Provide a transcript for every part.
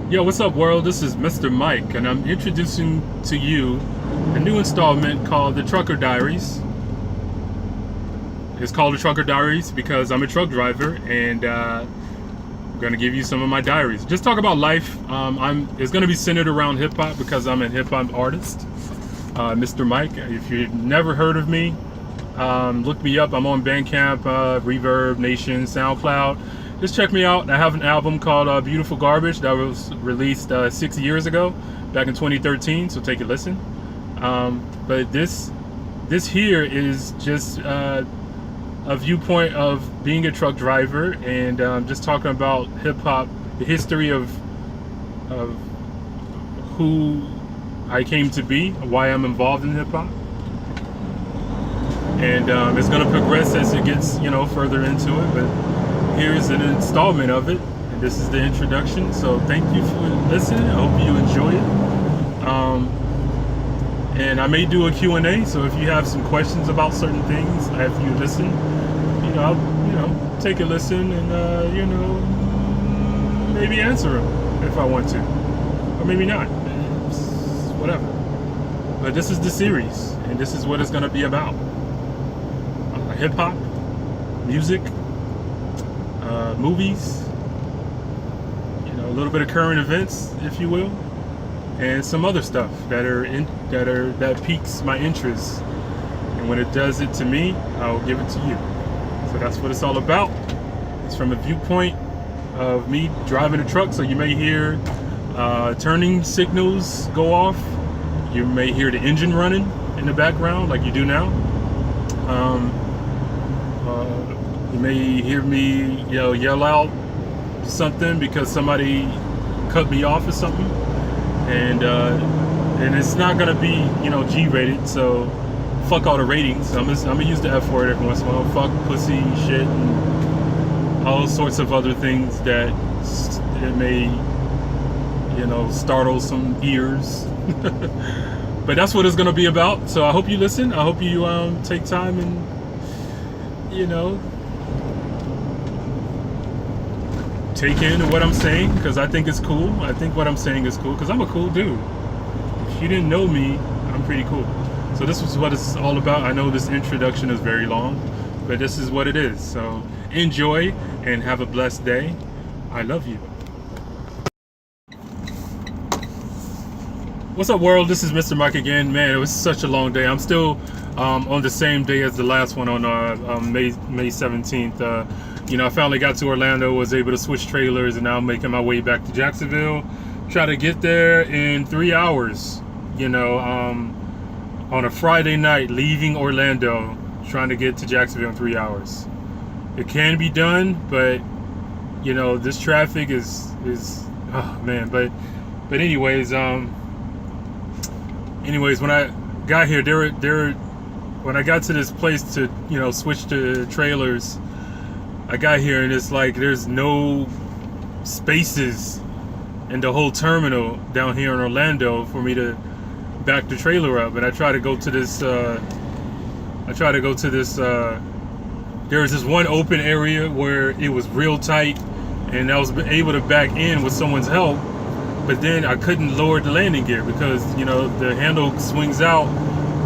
Yo, what's up, world? This is Mr. Mike, and I'm introducing to you a new installment called The Trucker Diaries. It's called The Trucker Diaries because I'm a truck driver, and I'm going to give you some of my diaries. Just talk about life. It's going to be centered around hip hop because I'm a hip hop artist, Mr. Mike. If you've never heard of me, look me up. I'm on Bandcamp, Reverb Nation, SoundCloud. Just check me out. I have an album called Beautiful Garbage that was released 6 years ago, back in 2013. So take a listen. But this here is just a viewpoint of being a truck driver and just talking about hip hop, the history of who I came to be, why I'm involved in hip hop. And it's going to progress as it gets, further into it. But here's an installment of it, and this is the introduction. So thank you for listening. I hope you enjoy it. And I may do a Q&A, so if you have some questions about certain things after you listen, I'll take a listen and maybe answer them if I want to, or maybe not. It's whatever. But this is the series, and this is what it's going to be about. Hip hop, music, movies, a little bit of current events, if you will, and some other stuff that piques my interest. And when it does it to me, I'll give it to you. So that's what it's all about. It's from a viewpoint of me driving a truck. So you may hear turning signals go off. You may hear the engine running in the background, like you do now. You may hear me, yell out something because somebody cut me off or something, and it's not gonna be, G-rated. So fuck all the ratings. I'm gonna use the F word every once in a while. Fuck, pussy, shit, and all sorts of other things that it may, startle some ears. But that's what it's gonna be about. So I hope you listen. I hope you take time and take in what I'm saying, because I think it's cool. I think what I'm saying is cool because I'm a cool dude. If you didn't know me, I'm pretty cool. So this is what it's all about. I know this introduction is very long, but this is what it is. So enjoy and have a blessed day. I love you. What's up, world? This is Mr. Mike again. Man, it was such a long day. I'm still on the same day as the last one on May 17th. I finally got to Orlando, was able to switch trailers, and now I'm making my way back to Jacksonville. Try to get there in 3 hours, on a Friday night, leaving Orlando, trying to get to Jacksonville in 3 hours. It can be done, but, this traffic is oh, man. But anyways, when I got here, when I got to this place to, switch to trailers, I got here and it's like there's no spaces in the whole terminal down here in Orlando for me to back the trailer up. And I try to go to this, there was this one open area where it was real tight and I was able to back in with someone's help. But then I couldn't lower the landing gear because, the handle swings out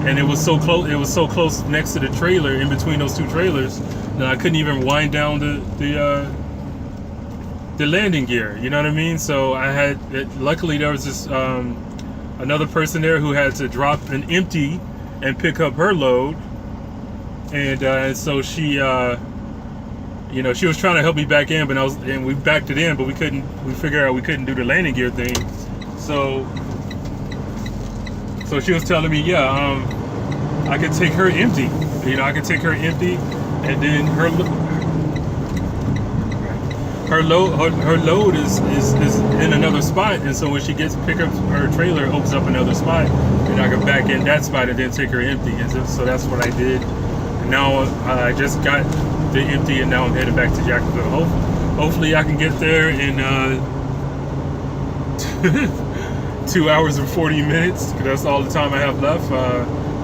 and it was so close. It was so close next to the trailer, in between those two trailers, that I couldn't even wind down the landing gear. You know what I mean? So I had, luckily there was this, another person there who had to drop an empty and pick up her load. And so she, she was trying to help me back in, and we backed it in, but we figured out we couldn't do the landing gear thing. So she was telling me, I could take her empty. I could take her empty, and then her load is in another spot. And so when she pick up her trailer, it opens up another spot, and I can back in that spot and then take her empty. And so that's what I did. And now I just got the empty, and now I'm headed back to Jacksonville. Hopefully I can get there in 2 hours and 40 minutes, because that's all the time I have left.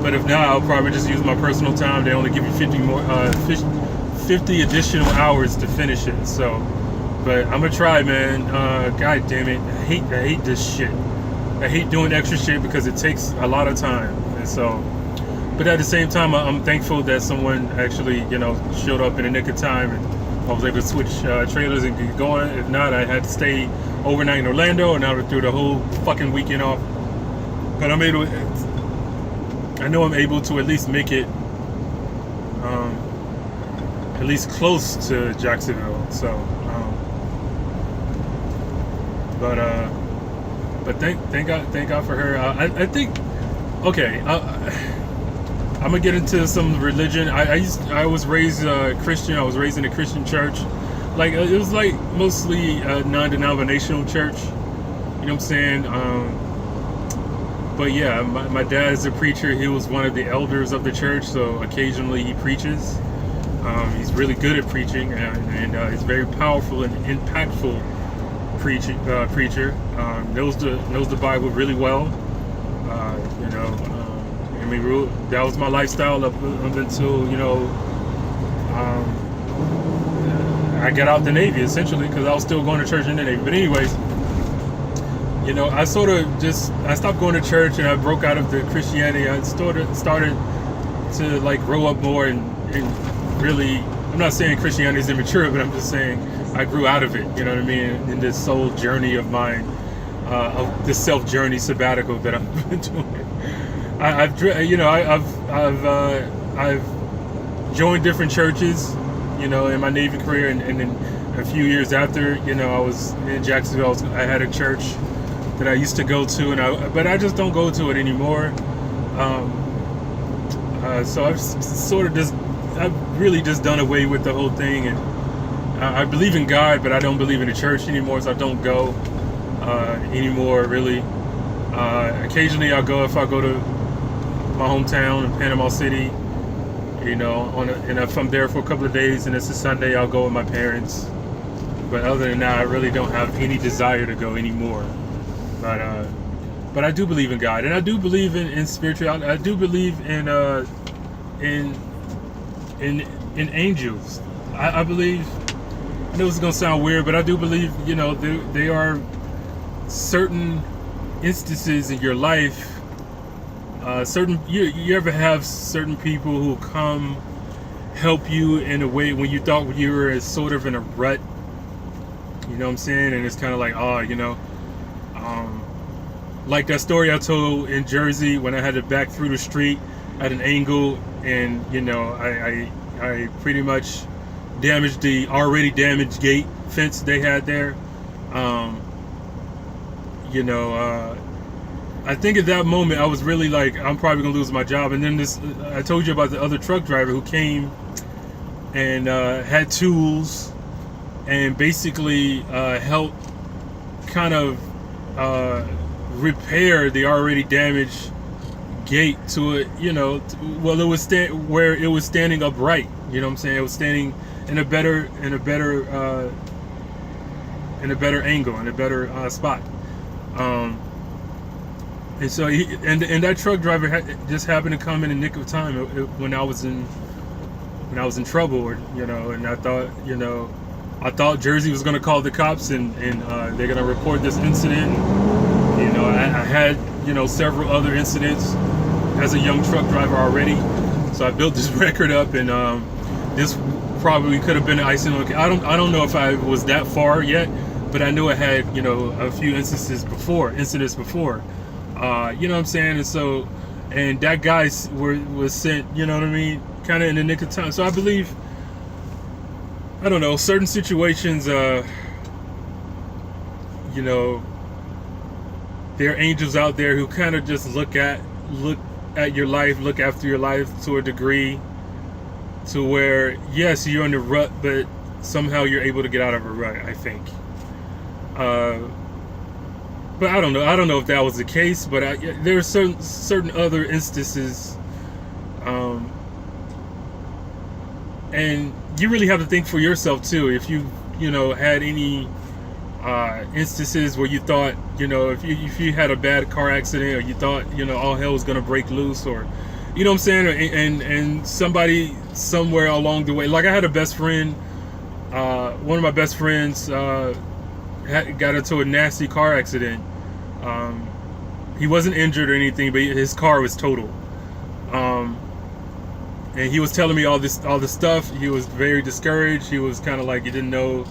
But if not, I'll probably just use my personal time. They only give you 50 additional hours to finish it. So But I'm gonna try, man. God damn it, I hate this shit. I hate doing extra shit because it takes a lot of time, and so. But at the same time, I'm thankful that someone actually, showed up in the nick of time, and I was able to switch trailers and get going. If not, I had to stay overnight in Orlando, and I would threw the whole fucking weekend off. But I know I'm able to at least make it, at least close to Jacksonville. So, but thank God for her. I think, okay. I'm gonna get into some religion. I was raised Christian. I was raised in a Christian church. Like it was like mostly a non-denominational church. You know what I'm saying? But yeah, my dad is a preacher. He was one of the elders of the church, so occasionally he preaches. He's really good at preaching, and he's very powerful and impactful preacher. Knows the Bible really well. I mean, that was my lifestyle up until I got out the Navy, essentially, because I was still going to church in the Navy. But anyways, I stopped going to church, and I broke out of the Christianity. I started to like grow up more and really. I'm not saying Christianity is immature, but I'm just saying I grew out of it. You know what I mean? In this soul journey of mine, of this self journey sabbatical that I've been doing. I've joined different churches, in my Navy career, and then a few years after, I was in Jacksonville. I had a church that I used to go to, but I just don't go to it anymore. So I've really just done away with the whole thing, and I believe in God, but I don't believe in the church anymore, so I don't go anymore, really. Occasionally I'll go if I go to my hometown in Panama City, and if I'm there for a couple of days and it's a Sunday, I'll go with my parents. But other than that, I really don't have any desire to go anymore. But I do believe in God, and I do believe in spirituality. I do believe in angels. I believe. I know it's gonna sound weird, but I do believe. They are certain instances in your life. You ever have certain people who come help you in a way when you thought you were sort of in a rut, you know what I'm saying? And it's kind of like, like that story I told in Jersey when I had to back through the street at an angle, and I pretty much damaged the already damaged gate fence they had there. I think at that moment I was really like, I'm probably gonna lose my job. And then I told you about the other truck driver who came and had tools and basically helped kind of repair the already damaged gate to it. It was where it was standing upright. You know what I'm saying? It was standing in a better angle, in a better spot. And so that truck driver just happened to come in the nick of time when I was in trouble, and I thought Jersey was going to call the cops and they're going to report this incident. I had several other incidents as a young truck driver already, so I built this record up, and this probably could have been an icing on the cake. I don't know if I was that far yet, but I knew I had a few incidents before. You know what I'm saying? And so, and that guy was sent, you know what I mean, kind of in the nick of time. So I believe, I don't know, certain situations, there are angels out there who kind of just look at your life, look after your life to a degree, to where, yes, you're in the rut, but somehow you're able to get out of a rut, I think. But I don't know if that was the case, but there are certain other instances, and you really have to think for yourself too. If you had any instances where you thought, if you had a bad car accident, or you thought all hell was gonna break loose, or you know what I'm saying, and somebody somewhere along the way, like I had a best friend one of my best friends got into a nasty car accident. Um, he wasn't injured or anything, but his car was totaled. Um, and he was telling me all this stuff. He was very discouraged. He was kind of like he didn't know.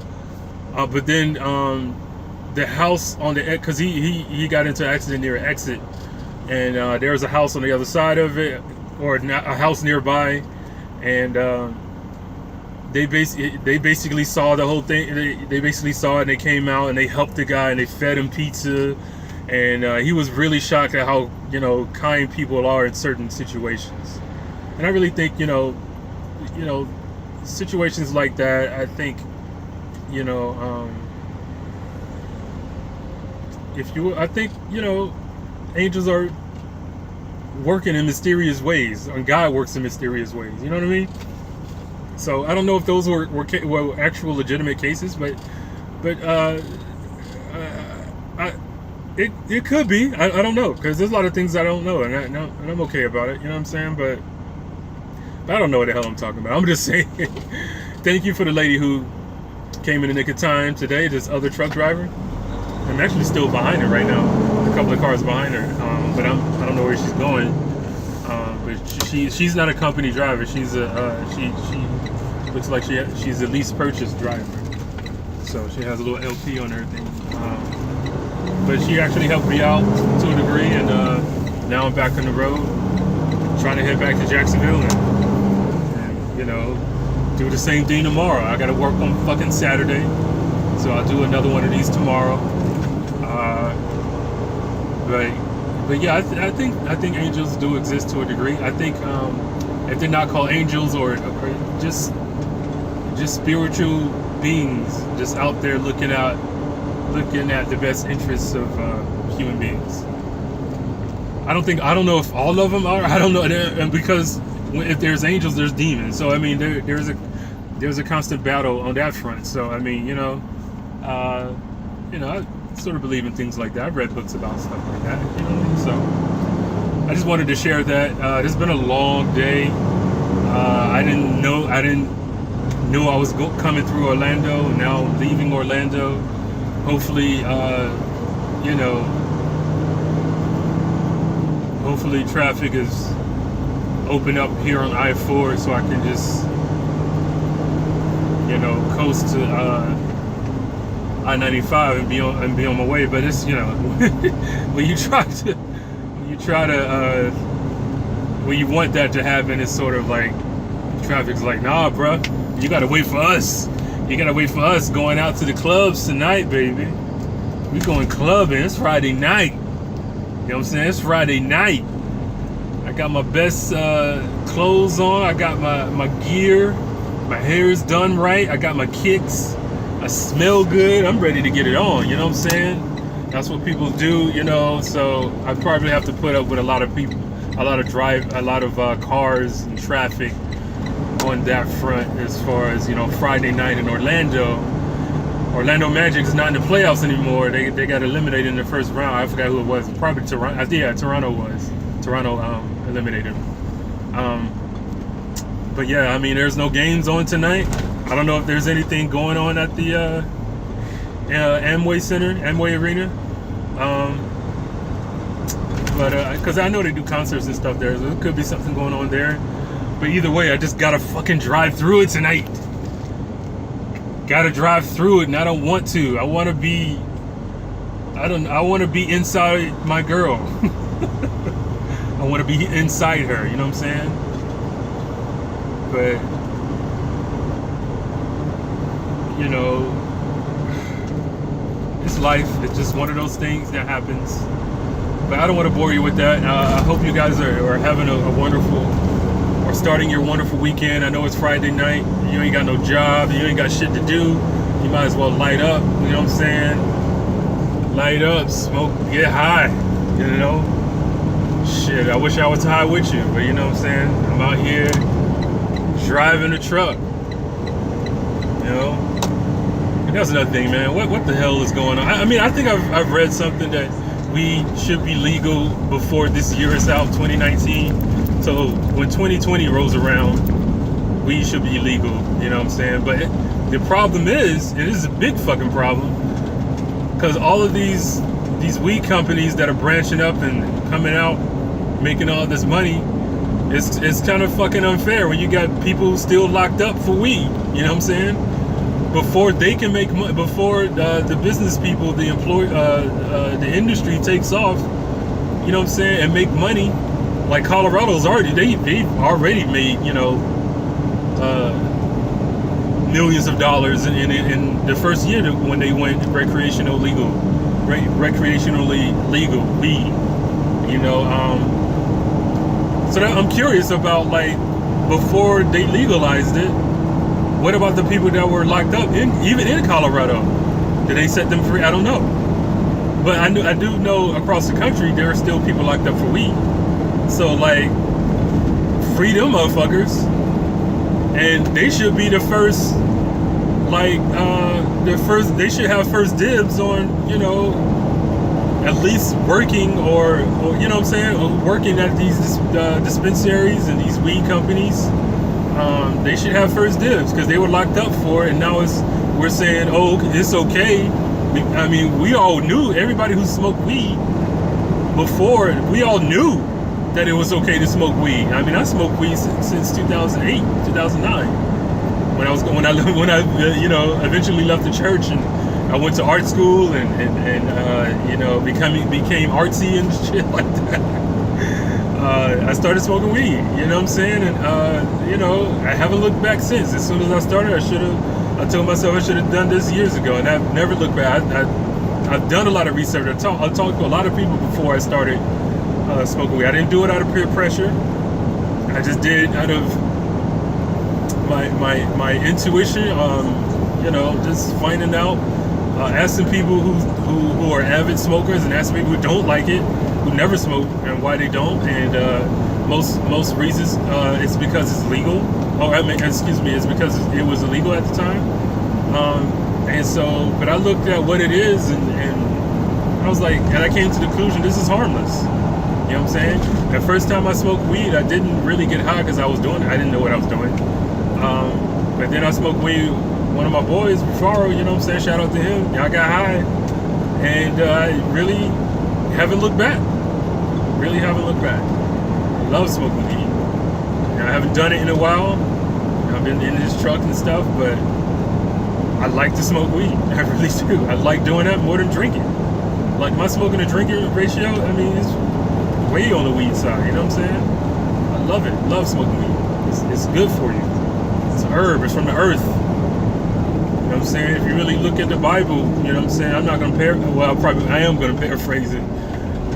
But then the house on the, because he got into an accident near an exit, and there was a house on the other side of it, or a house nearby, and they basically saw the whole thing. They basically saw it, and they came out and they helped the guy and they fed him pizza, and he was really shocked at how kind people are in certain situations. And I really think situations like that. I think I think angels are working in mysterious ways, and God works in mysterious ways. You know what I mean? So I don't know if those were actual legitimate cases, but it could be. I don't know, because there's a lot of things I don't know, and I'm okay about it. You know what I'm saying? But I don't know what the hell I'm talking about. I'm just saying. Thank you for the lady who came in the nick of time today. This other truck driver. I'm actually still behind her right now. A couple of cars behind her, but I don't know where she's going. But she's not a company driver. She's she looks like she's a lease purchase driver. So she has a little LP on her thing. But she actually helped me out to a degree, and now I'm back on the road, trying to head back to Jacksonville and do the same thing tomorrow. I got to work on fucking Saturday, so I'll do another one of these tomorrow. But yeah, I think angels do exist to a degree. I think if they're not called angels or just spiritual beings, just out there looking at the best interests of human beings. I don't know if all of them are. I don't know, and because if there's angels, there's demons. So I mean, there's a constant battle on that front. So I mean, I sort of believe in things like that. I've read books about stuff like that. So I just wanted to share that. This has been a long day. I didn't know I was coming through Orlando, and now I'm leaving Orlando. Hopefully, hopefully traffic is open up here on I-4, so I can just, coast to I-95 and be on my way. But it's when you want that to happen, it's sort of like traffic's like, nah, bro, you gotta wait for us. You gotta wait for us going out to the clubs tonight, baby. We going clubbing. It's Friday night. You know what I'm saying? It's Friday night. I got my best clothes on. I got my gear. My hair is done right. I got my kicks. I smell good. I'm ready to get it on. You know what I'm saying? That's what people do, So I probably have to put up with a lot of people, a lot of cars and traffic on that front as far as Friday night in Orlando. Orlando Magic is not in the playoffs anymore. They got eliminated in the first round. I forgot who it was. Probably Toronto. Yeah, Toronto was. Toronto eliminated them. But yeah, I mean, there's no games on tonight. I don't know if there's anything going on at the Amway Center, Amway Arena. But because I know they do concerts and stuff there, so there could be something going on there. But either way, I just gotta fucking drive through it tonight. Gotta drive through it, and I don't want to. I want to be inside my girl. I want to be inside her. You know what I'm saying? But it's life. It's just one of those things that happens. But I don't want to bore you with that. I hope you guys are having a wonderful, or starting your wonderful weekend. I know it's Friday night. You ain't got no job. You ain't got shit to do. You might as well light up. You know what I'm saying? Light up, smoke, get high. Shit, I wish I was high with you. But you know what I'm saying? I'm out here driving a truck. And that's another thing, man. What the hell is going on? I mean, I think I've read something that we should be legal before this year is out, 2019. So when 2020 rolls around, we should be legal. You know what I'm saying? But the problem is, it is a big fucking problem, because all of these weed companies that are branching up and coming out, making all this money, it's kind of fucking unfair when you got people still locked up for weed. You know what I'm saying? Before they can make money, before the business people, the the industry takes off, you know what I'm saying, and make money. Like Colorado's already, they've already made, you know, millions of dollars in the first year when they went recreationally legal weed. You know, so that, I'm curious about, like, before they legalized it, what about the people that were locked up even in Colorado? Did they set them free? I don't know. But I do know across the country there are still people locked up for weed. So, like, free them motherfuckers, and they should be the first, like, they should have first dibs on, you know, at least working or you know what I'm saying, working at these dispensaries and these weed companies. They should have first dibs because they were locked up for it, and now we're saying, oh, it's okay. I mean, we all knew, everybody who smoked weed before, we all knew that it was okay to smoke weed. I mean, I smoked weed since 2008, 2009, when I you know, eventually left the church and I went to art school and you know, became artsy and shit like that. I started smoking weed, you know what I'm saying? And you know, I haven't looked back since. As soon as I started, I told myself I should have done this years ago, and I've never looked back. I've done a lot of research. I talked to a lot of people before I started smoking weed. I didn't do it out of peer pressure. I just did it out of my intuition. You know, just finding out, asking people who are avid smokers, and asking people who don't like it, who never smoke, and why they don't. And most reasons, it's because it's legal. Oh, I mean, excuse me, it's because it was illegal at the time. And so, but I looked at what it is, and I was like, and I came to the conclusion, this is harmless. You know what I'm saying? The first time I smoked weed, I didn't really get high because I didn't know what I was doing. But then I smoked weed, one of my boys, Faro, you know what I'm saying? Shout out to him. I got high, and I really haven't looked back. Really haven't looked back. I love smoking weed. I haven't done it in a while. I've been in this truck and stuff, but I like to smoke weed. I really do. I like doing that more than drinking. Like, my smoking to drinking ratio, I mean, it's way on the weed side, you know what I'm saying? I love it. Love smoking weed. It's good for you. It's a herb. It's from the earth. You know what I'm saying? If you really look at the Bible, you know what I'm saying? I'm not going to I am going to paraphrase it.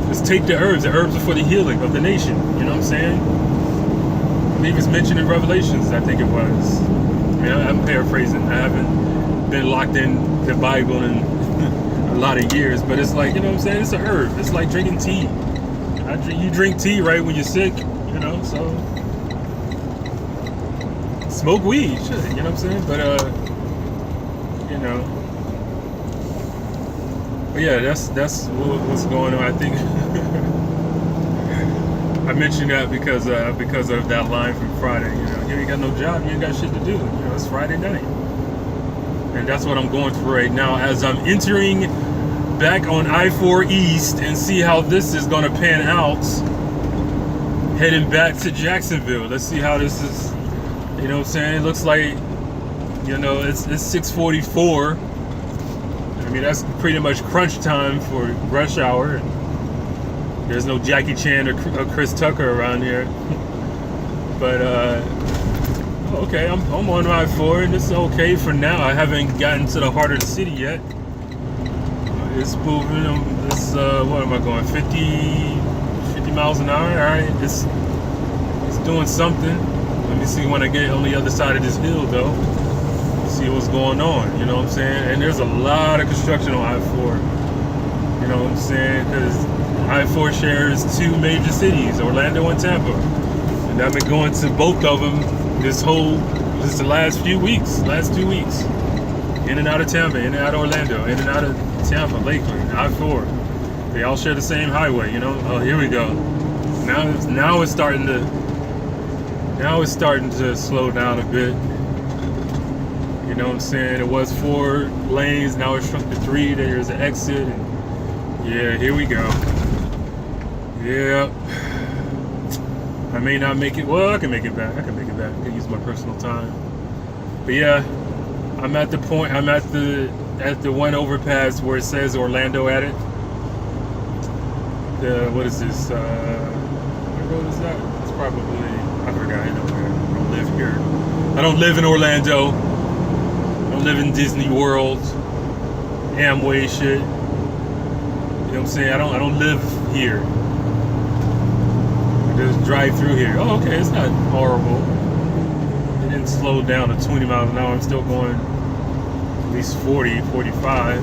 Just take the herbs. The herbs are for the healing of the nation. You know what I'm saying? I believe it's mentioned in Revelations, I think it was. I mean, I'm paraphrasing. I haven't been locked in the Bible in a lot of years, but it's like, you know what I'm saying? It's a herb. It's like drinking tea. You drink tea right when you're sick, you know, so smoke weed, shit, you know what I'm saying? But, you know, but yeah, that's what's going on. I think I mentioned that because of that line from Friday. You know, you ain't got no job, you ain't got shit to do. You know, it's Friday night, and that's what I'm going through right now as I'm entering back on I-4 East and see how this is going to pan out. Heading back to Jacksonville. Let's see how this is. You know what I'm saying? It looks like, you know, it's 6:44. I mean, that's pretty much crunch time for rush hour. There's no Jackie Chan or Chris Tucker around here. But, okay, I'm on I-4, and it's okay for now. I haven't gotten to the heart of the city yet. It's moving. What am I going? 50 miles an hour? All right, it's doing something. Let me see when I get on the other side of this hill, though. See what's going on, you know what I'm saying? And there's a lot of construction on I-4. You know what I'm saying? Because I-4 shares two major cities, Orlando and Tampa. And I've been going to both of them this the last 2 weeks. In and out of Tampa, in and out of Orlando, in and out of Tampa, Lakeland, I-4. They all share the same highway, you know? Oh, here we go. Now it's starting to slow down a bit. You know what I'm saying? It was 4 lanes, now it's shrunk to 3. There's an exit, and yeah, here we go. Yeah. I may not make it. Well, I can make it back. I can use my personal time. But yeah, I'm at the point. I'm at the one overpass where it says Orlando at it. What is this? What road is that? It's probably, I forgot. I don't live here. I don't live in Orlando. I don't live in Disney World, Amway shit. You know what I'm saying? I don't live here. Just drive through here. Oh, okay, it's not horrible. It didn't slow down to 20 miles an hour. I'm still going at least 40, 45.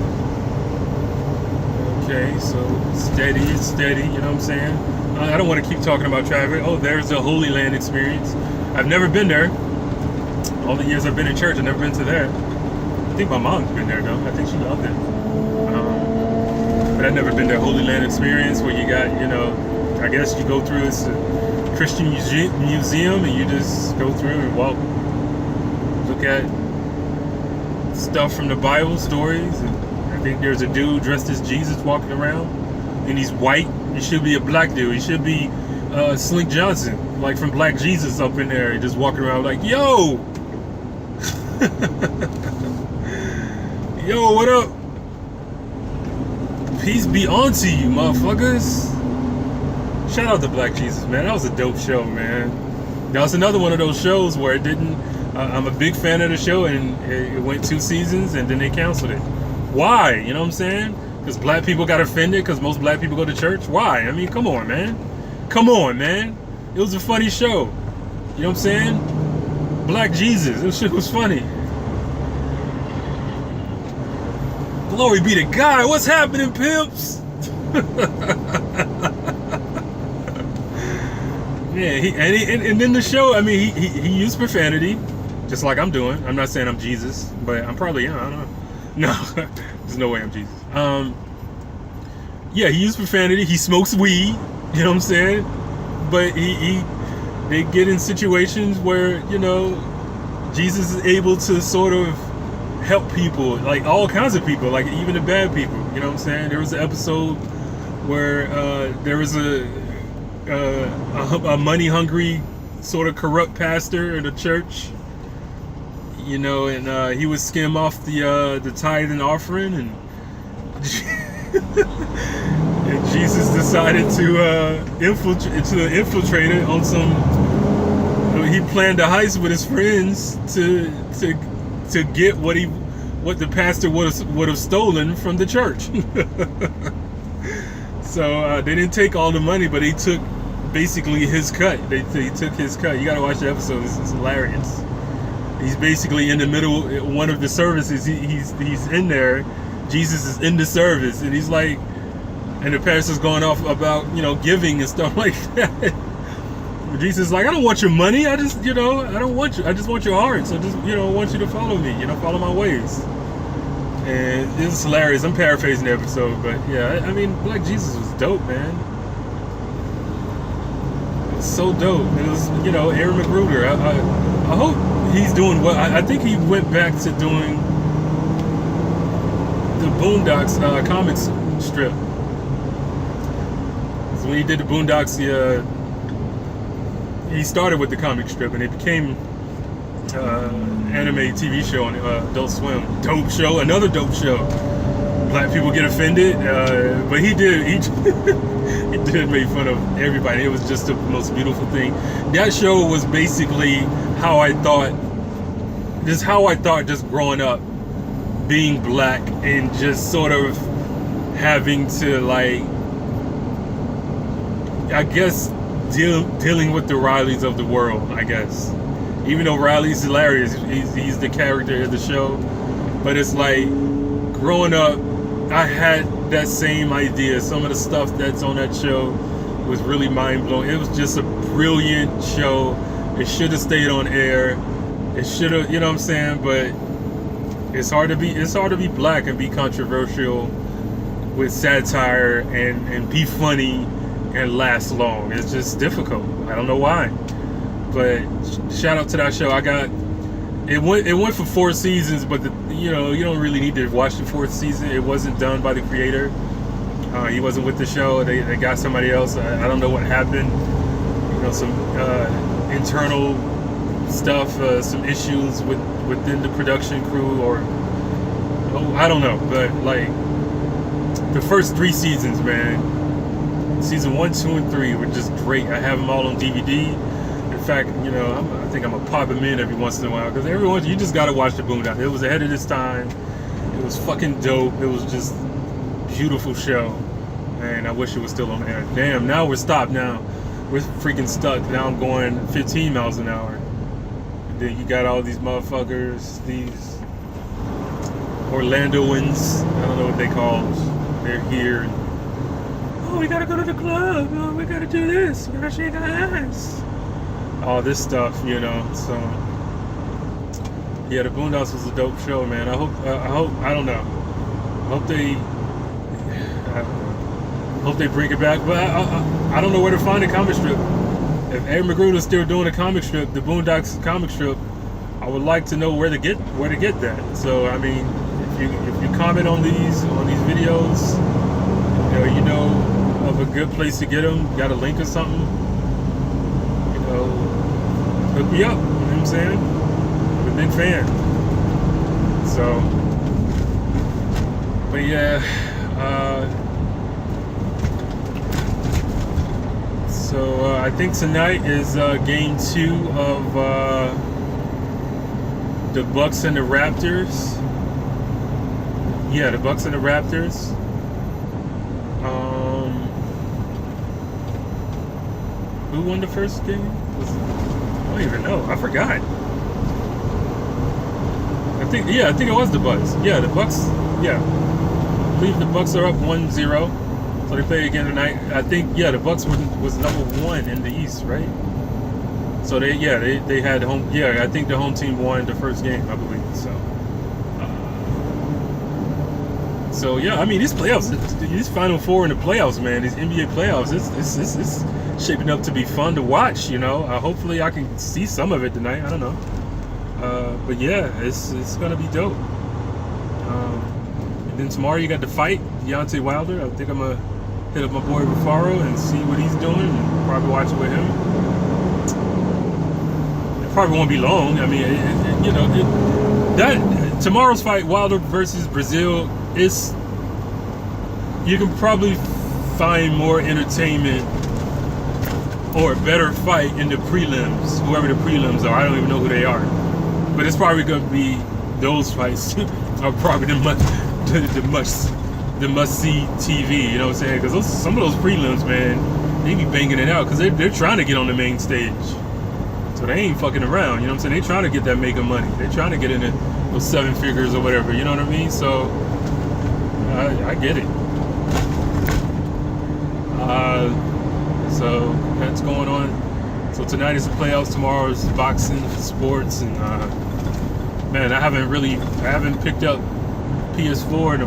Okay, so steady, it's steady, you know what I'm saying? I don't want to keep talking about traffic. Oh, there's the Holy Land experience. I've never been there. All the years I've been in church, I've never been to that. I think my mom's been there, though. I think she loved it. But I've never been to Holy Land experience where you got, you know, I guess you go through this Christian museum and you just go through and walk, look at stuff from the Bible, stories. And I think there's a dude dressed as Jesus walking around, and he's white. He should be a black dude. He should be Slink Johnson, like from Black Jesus, up in there, just walking around like, yo, yo, what up? Peace be unto you, motherfuckers. Shout out to Black Jesus, man. That was a dope show, man. That was another one of those shows where it didn't. I'm a big fan of the show, and it went 2 seasons, and then they canceled it. Why? You know what I'm saying? Because black people got offended because most black people go to church? Why? I mean, come on, man. Come on, man. It was a funny show. You know what I'm saying? Black Jesus. This shit was funny. Glory be to God. What's happening, pimps? Yeah, and in the show, I mean, he used profanity, just like I'm doing. I'm not saying I'm Jesus, but I'm probably, I don't know. No, there's no way I'm Jesus. Yeah, he used profanity. He smokes weed. You know what I'm saying? But they get in situations where, you know, Jesus is able to sort of help people, like all kinds of people, like even the bad people. You know what I'm saying? There was an episode where there was a money-hungry, sort of corrupt pastor in the church, you know, and he would skim off the tithe and offering, and and Jesus decided to infiltrate it on some. He planned a heist with his friends to get what the pastor would have stolen from the church. So they didn't take all the money, but they took basically his cut. They took his cut. You gotta watch the episode. It's hilarious. He's basically in the middle, one of the services. He's in there. Jesus is in the service, and he's like, and the pastor's going off about, you know, giving and stuff like that. Jesus is like, I don't want your money. I just, you know, I don't want you. I just want your heart. So just, you know, I want you to follow me. You know, follow my ways. And it's hilarious. I'm paraphrasing the episode, but yeah, I mean, Black Jesus was dope, man. It was so dope. It was, you know, Aaron McGruder. I hope he's doing well. I think he went back to doing the Boondocks comics strip. So when he did the Boondocks, he started with the comic strip, and it became anime TV show on Adult Swim. Dope show, another dope show. Black people get offended, but he did make fun of everybody. It was just the most beautiful thing. That show was basically how I thought just growing up, being black and just sort of having to, like, I guess, dealing with the Rileys of the world, I guess. Even though Riley's hilarious, he's the character of the show. But it's like, growing up, I had that same idea. Some of the stuff that's on that show was really mind-blowing. It was just a brilliant show. It should have stayed on air. It should have, you know what I'm saying? But it's hard to be black and be controversial with satire and be funny and last long. It's just difficult. I don't know why. But shout out to that show. I got It went for 4 seasons, but you don't really need to watch the fourth season. It wasn't done by the creator. He wasn't with the show. They got somebody else. I don't know what happened. Some internal stuff, some issues within the production crew, or I don't know. But like the first 3 seasons, man, season 1, 2, and 3 were just great. I have them all on DVD. In fact, I think I'm gonna pop them in every once in a while, because you just gotta watch the Boondocks. It was ahead of its time. It was fucking dope. It was just beautiful show, and I wish it was still on air. Damn, now we're stopped. Now we're freaking stuck. Now I'm going 15 miles an hour. And then you got all these motherfuckers, these Orlandoans. I don't know what they call them. They're here. And, oh, we gotta go to the club. Oh, we gotta do this. We gotta shake our hands. All this stuff, So yeah, the Boondocks was a dope show, man. I hope. I don't know. I hope they bring it back, but I don't know where to find a comic strip. If Ed Magruder's still doing a comic strip, the Boondocks comic strip, I would like to know where to get that. So I mean, if you comment on these videos, of a good place to get them, got a link or something, hook me up. You know what I'm saying? I'm a big fan. So, but yeah. So I think tonight is game 2 of the Bucks and the Raptors. Yeah, the Bucks and the Raptors. Who won the first game? I don't even know. I forgot. I think it was the Bucks. Yeah, the Bucks. Yeah, I believe the Bucks are up 1-0. So they play again tonight. I think the Bucks was number 1 in the East, right? So they had home. Yeah, I think the home team won the first game, I believe. So yeah, I mean these playoffs, these Final Four in the playoffs, man, these NBA playoffs, it's shaping up to be fun to watch. Hopefully I can see some of it tonight. I don't know, but yeah, it's gonna be dope. And then tomorrow you got the fight, Deontay Wilder. I think I'm gonna hit up my boy Rufaro and see what he's doing, and probably watch it with him. It probably won't be long. I mean, that tomorrow's fight, Wilder versus Brazil, you can probably find more entertainment or a better fight in the prelims, whoever the prelims are. I don't even know who they are, but it's probably going to be those fights are probably the must-see TV, you know what I'm saying? Because some of those prelims, man, they be banging it out because they're trying to get on the main stage. So they ain't fucking around, you know what I'm saying? They trying to get that making money. They trying to get into those 7 figures or whatever, you know what I mean? So I get it. So that's going on. So tonight is the playoffs. Tomorrow is boxing, sports, and man, I haven't picked up PS4 in a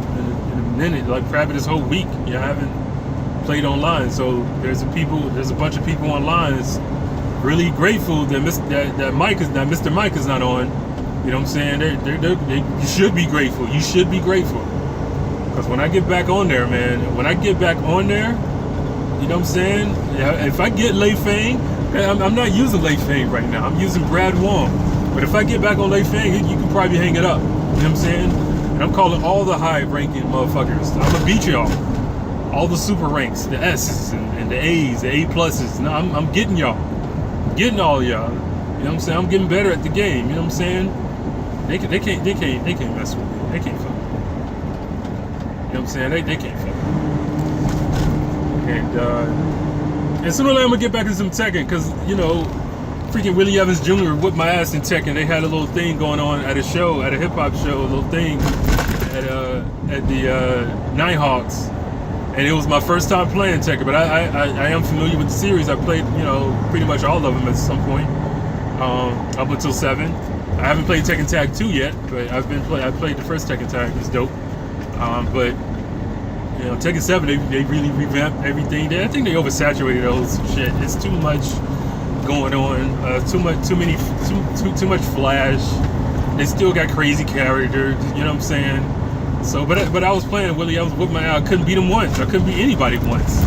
minute, like probably this whole week. I haven't played online. So there's a bunch of people online that's really grateful that Mr. Mike is not on. You know what I'm saying? You should be grateful. You should be grateful. Because when I get back on there, man, you know what I'm saying? If I get Lei Fang, I'm not using Lei Fang right now. I'm using Brad Wong. But if I get back on Lei Fang, you can probably hang it up. You know what I'm saying? And I'm calling all the high-ranking motherfuckers. I'm gonna beat y'all. All the super ranks, the S's and the A's, the A pluses. No, I'm getting y'all. I'm getting all y'all. You know what I'm saying? I'm getting better at the game. You know what I'm saying? They can't mess with me. They can't fuck with me. You know what I'm saying? They can't fuck with me. And sooner or later I'm gonna get back into some Tekken, because freaking Willie Evans Jr. whipped my ass in Tekken. They had a little thing going on at a hip hop show, a little thing at the Nighthawks, and it was my first time playing Tekken. But I am familiar with the series. I played pretty much all of them at some point, up until 7. I haven't played Tekken Tag 2 yet, but I played the first Tekken Tag. It's dope. But Tekken 7, they really revamped everything. I think they oversaturated the whole shit. It's too much going on. Too much flash. They still got crazy characters. You know what I'm saying? So, but I was playing Willie. I was with I couldn't beat him once. I couldn't beat anybody once.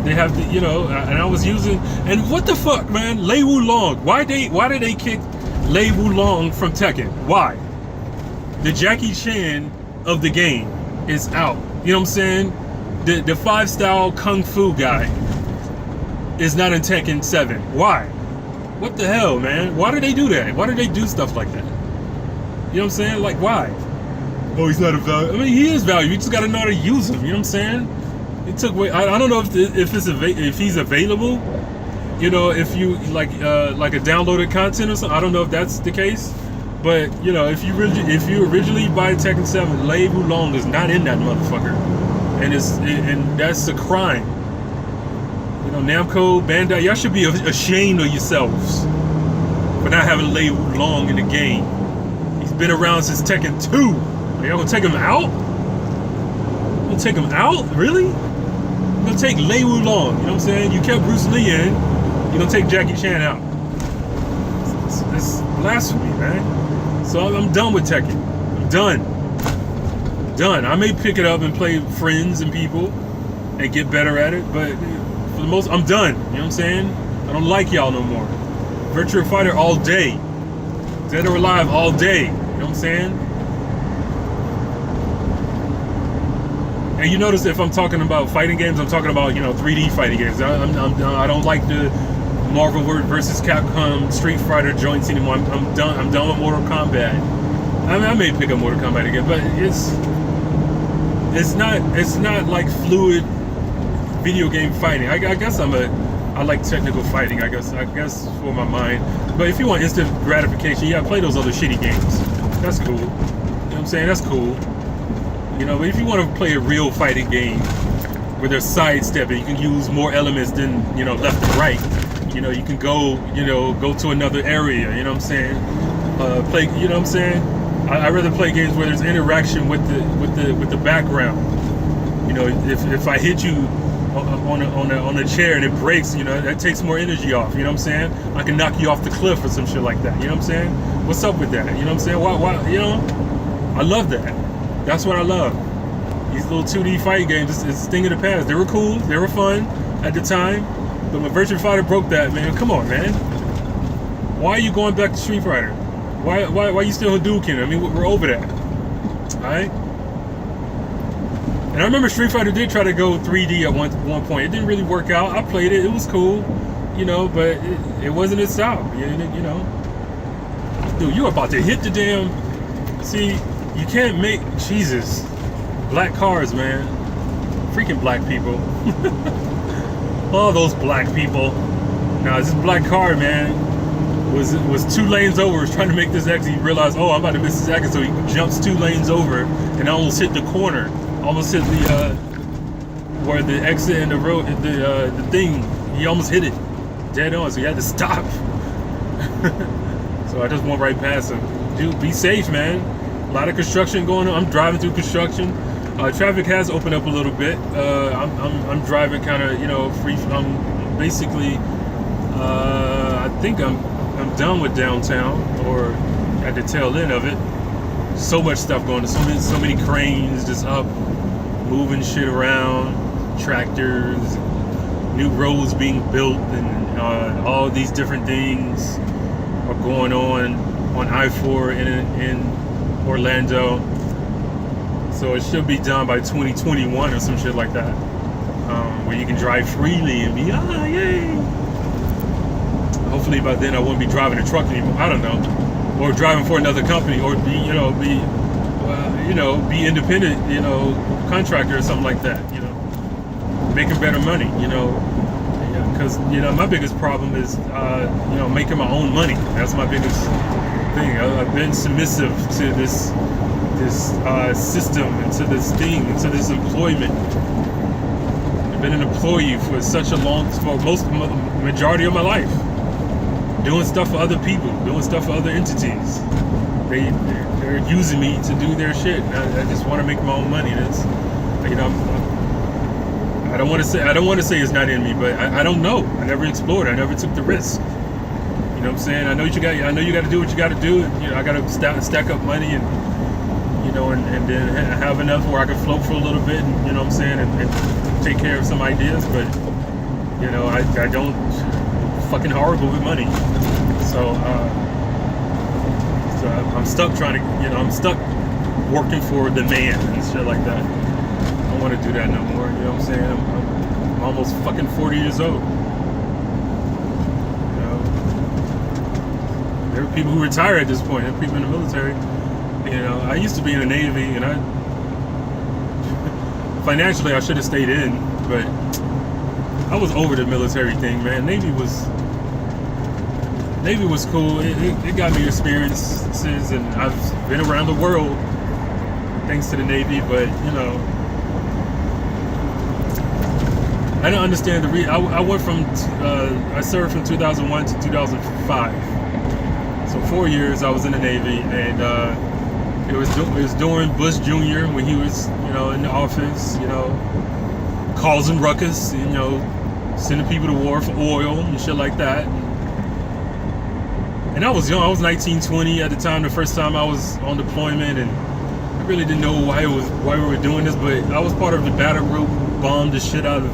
They have the, and I was using, and what the fuck, man? Lei Wulong. Why did they kick Lei Wulong from Tekken? Why? The Jackie Chan of the game is out. You know what I'm saying? The 5-style kung fu guy is not in Tekken 7. Why? What the hell, man? Why do they do that? Why do they do stuff like that? You know what I'm saying? Like, why? Oh, he's not a value. I mean, he is value. You just got to know how to use him. You know what I'm saying? It took away. I don't know if he's available. If you like a downloaded content or something. I don't know if that's the case. But if you originally buy Tekken 7, Lei Wulong is not in that motherfucker, and that's a crime. Namco, Bandai, y'all should be ashamed of yourselves for not having Lei Wulong in the game. He's been around since Tekken 2. Are y'all gonna take him out? Gonna take him out? Really? You're gonna take Lei Wulong? You know what I'm saying? You kept Bruce Lee in. You're gonna take Jackie Chan out? It's blasphemy, man. So I'm done with Tekken. I'm done. I may pick it up and play friends and people and get better at it, but for the most, I'm done. You know what I'm saying? I don't like y'all no more. Virtua Fighter all day. Dead or Alive all day. You know what I'm saying? And you notice if I'm talking about fighting games, I'm talking about 3D fighting games. I don't like the Marvel versus Capcom Street Fighter joints anymore. I'm done. I'm done with Mortal Kombat. I mean, I may pick up Mortal Kombat again, but it's not like fluid video game fighting. I guess I like technical fighting. I guess for my mind. But if you want instant gratification, yeah, play those other shitty games. That's cool. You know what I'm saying? That's cool. But if you want to play a real fighting game where there's sidestepping, you can use more elements than left and right. You can go to another area. You know what I'm saying? Play. You know what I'm saying? I rather play games where there's interaction with the background. If I hit you on a chair and it breaks, that takes more energy off. You know what I'm saying? I can knock you off the cliff or some shit like that. You know what I'm saying? What's up with that? You know what I'm saying? Why? I love that. That's what I love. These little 2D fighting games, it's a thing of the past. They were cool, they were fun at the time, but when Virtua Fighter broke that, man, come on, man. Why are you going back to Street Fighter? Why are you still Hadouken? I mean, we're over that. Alright? And I remember Street Fighter did try to go 3D at one point. It didn't really work out. I played it, it was cool, but it wasn't its style. Dude, you're about to hit the damn... See, you can't make... Jesus. Black cars, man. Freaking black people. All those black people. Now, this black car, man, was 2 lanes over. Was trying to make this exit. He realized, oh, I'm about to miss this exit. So he jumps 2 lanes over and almost hit the corner. Almost hit the... where the exit and the road... The thing. He almost hit it. Dead on. So he had to stop. So I just went right past him. Dude, be safe, man. A lot of construction going on. I'm driving through construction. Traffic has opened up a little bit. I'm driving kind of free. I'm basically I think I'm done with downtown, or at the tail end of it. So much stuff going on. So many cranes just up, moving shit around. Tractors, new roads being built, and all these different things are going on I-4 in Orlando. So it should be done by 2021 or some shit like that, where you can drive freely and be yay. Hopefully by then I won't be driving a truck anymore. I don't know, or driving for another company, or be independent, contractor or something like that. Making better money. Because my biggest problem is making my own money. That's my biggest thing. I've been submissive to this system, and to this thing, and to this employment. I've been an employee for majority of my life, doing stuff for other people, doing stuff for other entities. They're using me to do their shit. I just want to make my own money. That's I don't want to say it's not in me, but I don't know. I never explored. I never took the risk. You know what I'm saying? I know you got to do what you got to do. You know, I got to stack up money and and then have enough where I can float for a little bit. And, you know what I'm saying? And take care of some ideas. But I don't fucking horrible with money. So I'm stuck trying to. I'm stuck working for the man and shit like that. I don't want to do that no more. You know what I'm saying? I'm almost fucking 40 years old. There are people who retire at this point. There are people in the military. I used to be in the Navy, and financially I should have stayed in, but I was over the military thing, man. Navy was cool. It got me experiences, and I've been around the world thanks to the Navy. But I don't understand the I went from I served from 2001 to 2005. So 4 years I was in the Navy, and it was during Bush Jr. when he was in the office, causing ruckus, sending people to war for oil and shit like that. And I was young. I was 19, 20 at the time. The first time I was on deployment, and I really didn't know why we were doing this. But I was part of the battle group, bombed the shit out of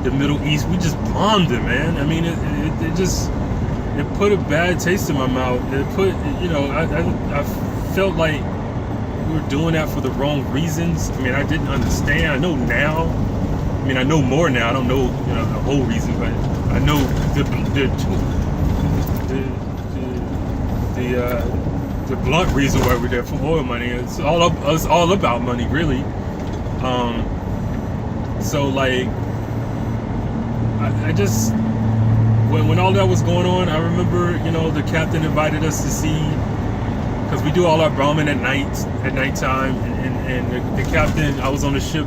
the Middle East. We just bombed it, man. I mean, it put a bad taste in my mouth. It put, I felt like we were doing that for the wrong reasons. I mean, I didn't understand. I know now. I mean, I know more now. I don't know, the whole reason, but I know the blunt reason why we're there for oil money. It's all about money, really. So like, I just. When all that was going on, I remember, the captain invited us to see, because we do all our bombing at nighttime, and the captain, I was on a ship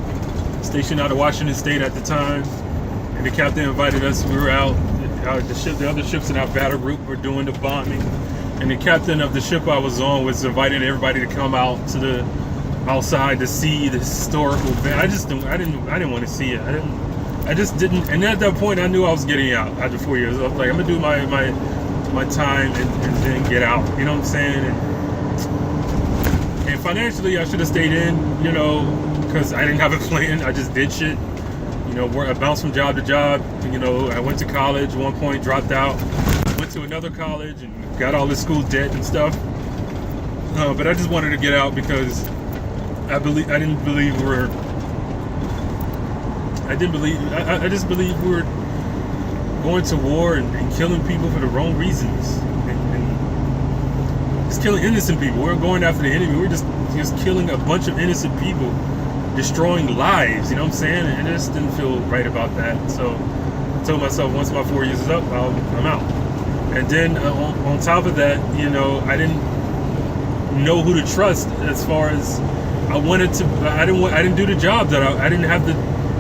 stationed out of Washington State at the time, and the captain invited us. We were out, the other ships in our battle group were doing the bombing, and the captain of the ship I was on was inviting everybody to come out to the outside to see the historical. I didn't want to see it. I just didn't, and at that point I knew I was getting out after 4 years. I was like, I'm gonna do my time and then get out. You know what I'm saying? And financially, I should have stayed in, because I didn't have a plan. I just did shit. I bounced from job to job. I went to college at one point, dropped out, went to another college, and got all this school debt and stuff. But I just wanted to get out because I just believe we were going to war and killing people for the wrong reasons, and just killing innocent people. We we're going after the enemy. We were just killing a bunch of innocent people, destroying lives. You know what I'm saying? And I just didn't feel right about that. So I told myself, once my 4 years is up, I'm out. And then on top of that, I didn't know who to trust as far as I wanted to. I didn't do the job that I didn't have the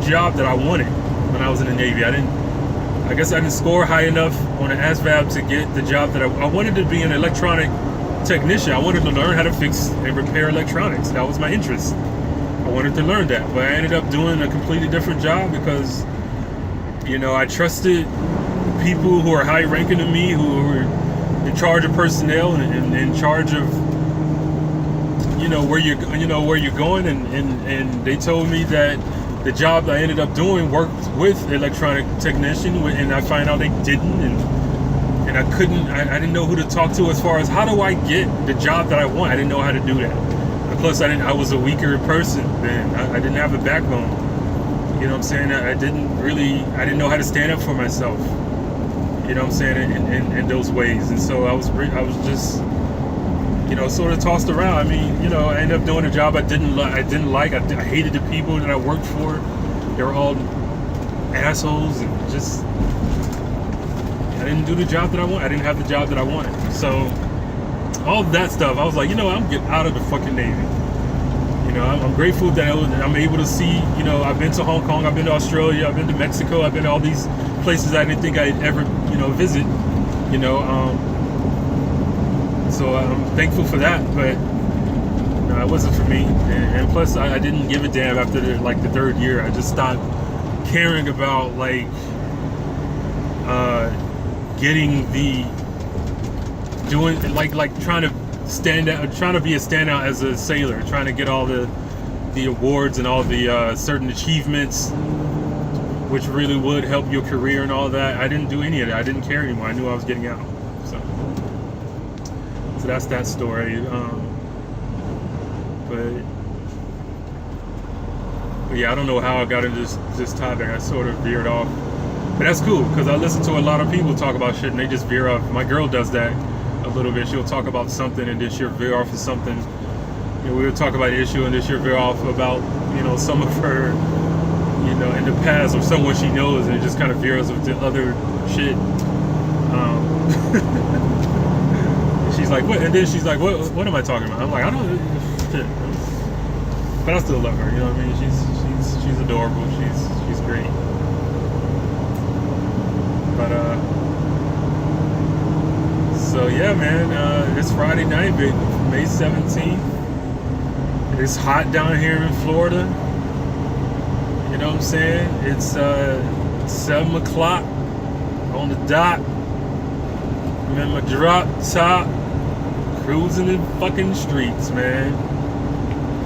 job that I wanted when I was in the Navy. I guess I didn't score high enough on the ASVAB to get the job that I wanted to be an electronic technician. I wanted to learn how to fix and repair electronics. That was my interest. I wanted to learn that, but I ended up doing a completely different job because I trusted people who are high ranking than me, who were in charge of personnel and in charge of where you're going, and they told me that the job I ended up doing worked with electronic technician, and I find out they didn't, and I couldn't. I didn't know who to talk to as far as how do I get the job that I want. I didn't know how to do that. And plus, I was a weaker person then. I didn't have a backbone. You know what I'm saying? I didn't know how to stand up for myself. You know what I'm saying? In those ways, and so I was just. Sort of tossed around. I mean, I ended up doing a job I didn't like. I hated the people that I worked for. They were all assholes, and just I didn't do the job that I wanted. I didn't have the job that I wanted. So all of that stuff, I was like, I'm getting out of the fucking Navy. I'm grateful that I'm able to see. I've been to Hong Kong, I've been to Australia, I've been to Mexico, I've been to all these places I didn't think I'd ever, visit. So I'm thankful for that, but no, it wasn't for me. And plus, I didn't give a damn after the third year. I just stopped caring about getting the doing like trying to stand out, trying to be a standout as a sailor, trying to get all the awards and all the certain achievements, which really would help your career and all that. I didn't do any of that. I didn't care anymore. I knew I was getting out. So that's that story. But yeah, I don't know how I got into this topic. I sort of veered off. But that's cool, because I listen to a lot of people talk about shit and they just veer off. My girl does that a little bit. She'll talk about something and then she'll veer off of something. You know, we'll talk about an issue and then she'll veer off about, you know, some of her, you know, in the past, or someone she knows, and it just kind of veers with the other shit. She's like, what? And then she's like, what am I talking about? I'm like, I don't shit. But I still love her, you know what I mean? She's adorable. She's great. But so yeah, man, it's Friday night, May 17th. It's hot down here in Florida. You know what I'm saying? It's 7 o'clock on the dot. I'm in my drop top, cruising the fucking streets, man. You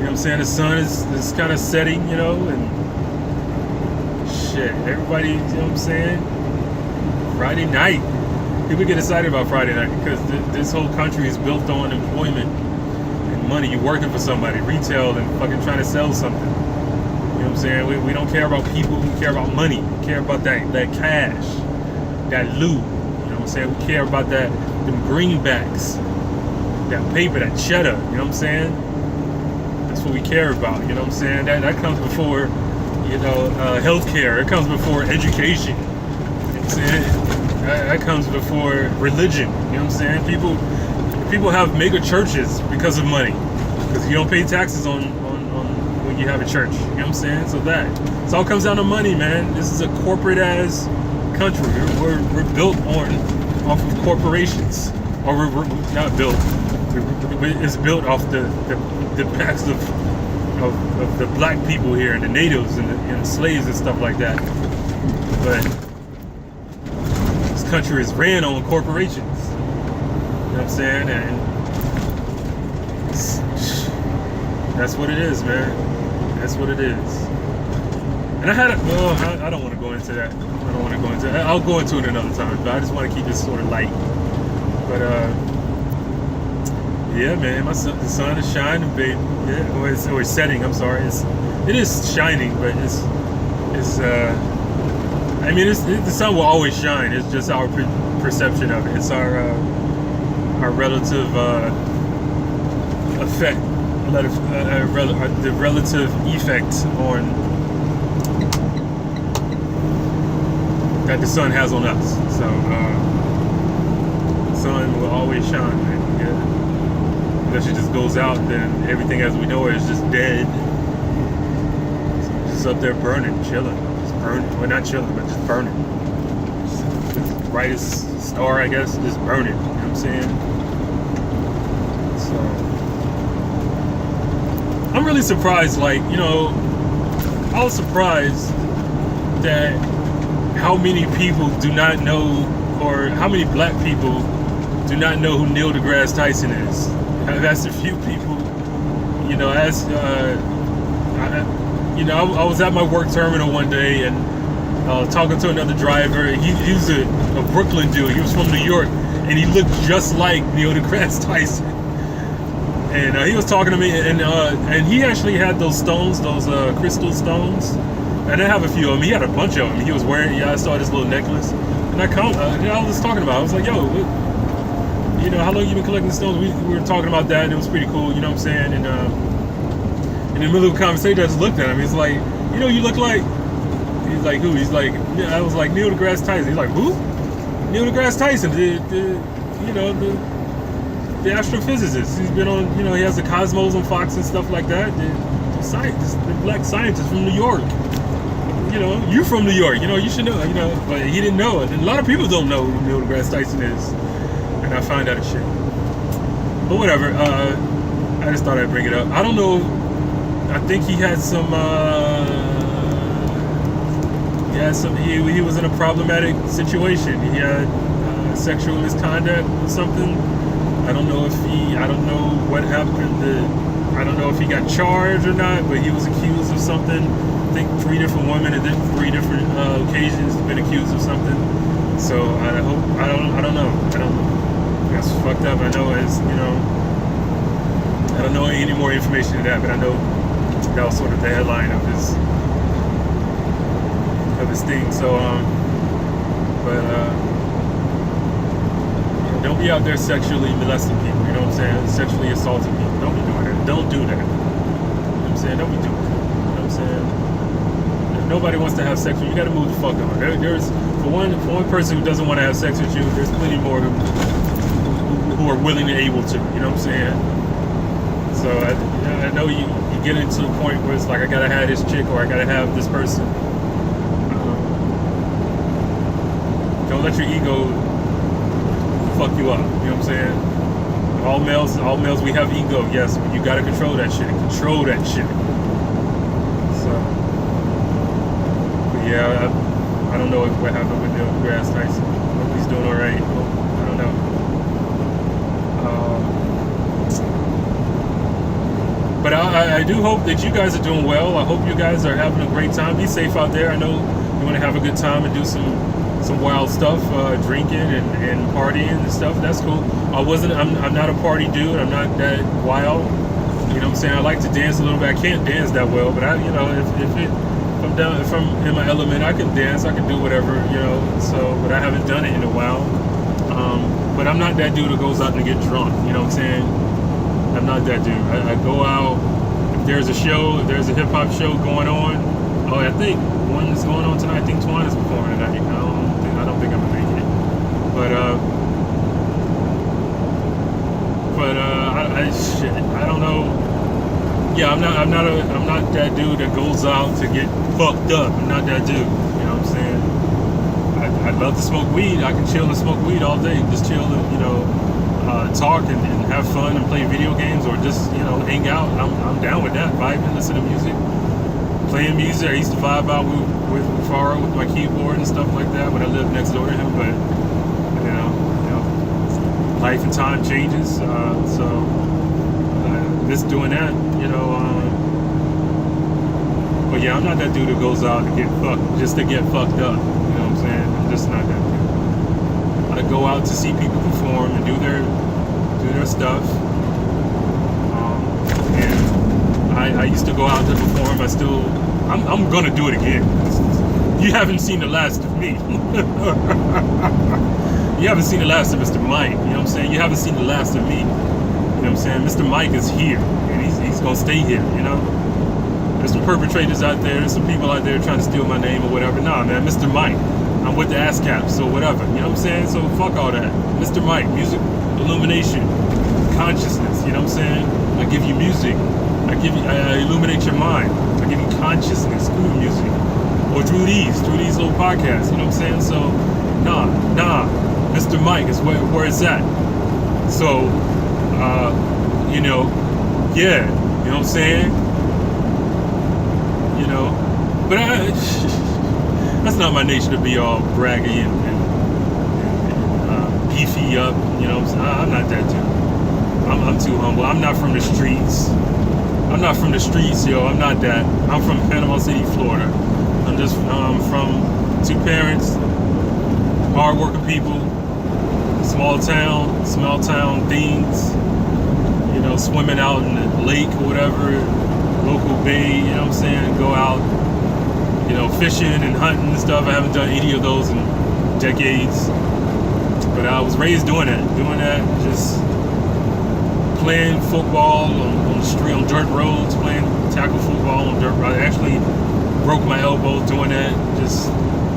know what I'm saying? The sun is kind of setting, you know, and shit. Everybody, you know what I'm saying? Friday night. People get excited about Friday night because this whole country is built on employment and money. You're working for somebody, retail, and fucking trying to sell something. You know what I'm saying? We don't care about people. We care about money. We care about that cash, that loot. You know what I'm saying? We care about them greenbacks, that paper, that cheddar. You know what I'm saying? That's what we care about. You know what I'm saying? That comes before, you know, healthcare. It comes before education. You know what I'm saying? That comes before religion. You know what I'm saying? People have mega churches because of money, because you don't pay taxes on when you have a church. You know what I'm saying? So it all comes down to money, man. This is a corporate ass country. We're built off of corporations, or we're not built. It's built off the backs of the black people here and the natives and the slaves and stuff like that. But this country is ran on corporations. You know what I'm saying? And that's what it is, man. That's what it is. And I don't want to go into that. I'll go into it another time, but I just want to keep this sort of light. But yeah, man, the sun is shining, baby. Yeah, or it's setting. I'm sorry. It is shining, but it's I mean, the sun will always shine. It's just our perception of it. It's our relative effect, the relative effect on that the sun has on us. So the sun will always shine, man. Yeah. Unless it just goes out, then everything as we know it is just dead. So it's just up there burning, chilling. Burning. Well, not chilling, but just burning. Just the brightest star, I guess, just burning. You know what I'm saying? So I'm really surprised. Like, you know, I was surprised that how many people do not know, or how many black people do not know who Neil deGrasse Tyson is. I've asked a few people. You know, I was at my work terminal one day and talking to another driver. He was a Brooklyn dude. He was from New York, and he looked just like Neil deGrasse Tyson. And he was talking to me, and he actually had those stones, those crystal stones. And I have a few of them. He had a bunch of them. He was wearing. Yeah, I saw this little necklace, and I was talking about it. I was like, yo, you know, how long you been collecting stones? We were talking about that, and it was pretty cool. You know what I'm saying? And in the middle of the conversation, I just looked at him. He's like, you know, you look like. He's like, who? He's like, yeah. I was like, Neil deGrasse Tyson. He's like, who? Neil deGrasse Tyson, the astrophysicist. He's been on, you know, he has the Cosmos on Fox and stuff like that. The black scientist from New York. You know, you from New York. You know, you should know. You know, but he didn't know it. And a lot of people don't know who Neil deGrasse Tyson is. And I find out a shit. But whatever. I just thought I'd bring it up. I don't know. I think he had some. He was in a problematic situation. He had sexual misconduct or something I don't know what happened. I don't know if he got charged or not, but he was accused of something. I think 3 different women and then 3 different occasions been accused of something. So I don't know. That's fucked up. I know it's, I don't know any more information than that, but I know that was sort of the headline of his thing. So don't be out there sexually molesting people, you know what I'm saying? Sexually assaulting people. Don't be doing that. Don't do that. You know what I'm saying? Don't be doing that. You know what I'm saying? If nobody wants to have sex with you, you gotta move the fuck on. There's for one person who doesn't want to have sex with you, there's plenty more who are willing and able to, you know what I'm saying? So I know you get into a point where it's like, I gotta have this chick or I gotta have this person. Don't let your ego fuck you up, you know what I'm saying? All males, we have ego, yes, but you gotta control that shit. So, but yeah, I don't know what happened with Neil deGrasse Tyson. Hope he's doing all right. I don't know. But I do hope that you guys are doing well. I hope you guys are having a great time. Be safe out there. I know you want to have a good time and do some wild stuff, drinking and partying and stuff. That's cool. I'm not a party dude. I'm not that wild. You know what I'm saying? I like to dance a little bit. I can't dance that well, but if I'm in my element, I can dance. I can do whatever, So, but I haven't done it in a while. But I'm not that dude who goes out and get drunk. You know what I'm saying? I'm not that dude. I go out. If there's a show, if there's a hip hop show going on. Oh, I think one is going on tonight. I think Twan is performing tonight. I don't think I'm gonna make it. But I don't know. Yeah, I'm not that dude that goes out to get fucked up. I'm not that dude. You know what I'm saying? I'd love to smoke weed. I can chill and smoke weed all day. Just chill and talk and have fun and play video games or just hang out. I'm down with that. Vibing, listen to music, playing music. I used to vibe out with Faro with my keyboard and stuff like that when I lived next door to him. But life and time changes. So just doing that. But yeah, I'm not that dude who goes out to get fucked just to get fucked up. You know what I'm saying? I'm just not that dude. I go out to see people perform and do their stuff. And I used to go out to perform. I'm gonna do it again. You haven't seen the last of me. You haven't seen the last of Mr. Mike. You know what I'm saying? You haven't seen the last of me. You know what I'm saying? Mr. Mike is here, and he's gonna stay here. There's some perpetrators out there. There's some people out there trying to steal my name or whatever. Nah, man, Mr. Mike. I'm with the ASCAP, so whatever. You know what I'm saying? So fuck all that. Mr. Mike, music, illumination, consciousness. You know what I'm saying? I give you music. I illuminate your mind. I give you consciousness through music, or through these little podcasts. You know what I'm saying? So, nah. Mr. Mike is where it's at. So, yeah. You know what I'm saying? But that's not my nature to be all braggy and beefy up. You know what I'm saying? I'm not that dude. I'm too humble. I'm not from the streets. Yo. I'm not that. I'm from Panama City, Florida. I'm just from 2 parents, hard-working people, small town things. Swimming out in the lake or whatever, local bay. You know what I'm saying? Go out. Fishing and hunting and stuff. I haven't done any of those in decades. But I was raised doing that, just playing football on the street, on dirt roads, playing tackle football on dirt roads. I actually broke my elbow doing that, just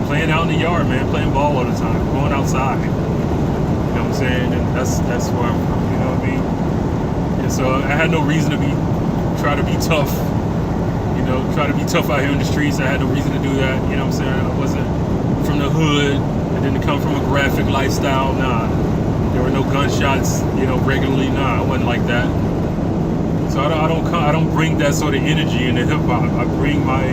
playing out in the yard, man, playing ball all the time, going outside. You know what I'm saying? And that's where I'm from, you know what I mean? And so I had no reason to try to be tough. Try to be tough out here in the streets. I had no reason to do that. You know what I'm saying? I wasn't from the hood. I didn't come from a graphic lifestyle. Nah. There were no gunshots, regularly. Nah, I wasn't like that. So I don't bring that sort of energy into hip hop. I bring my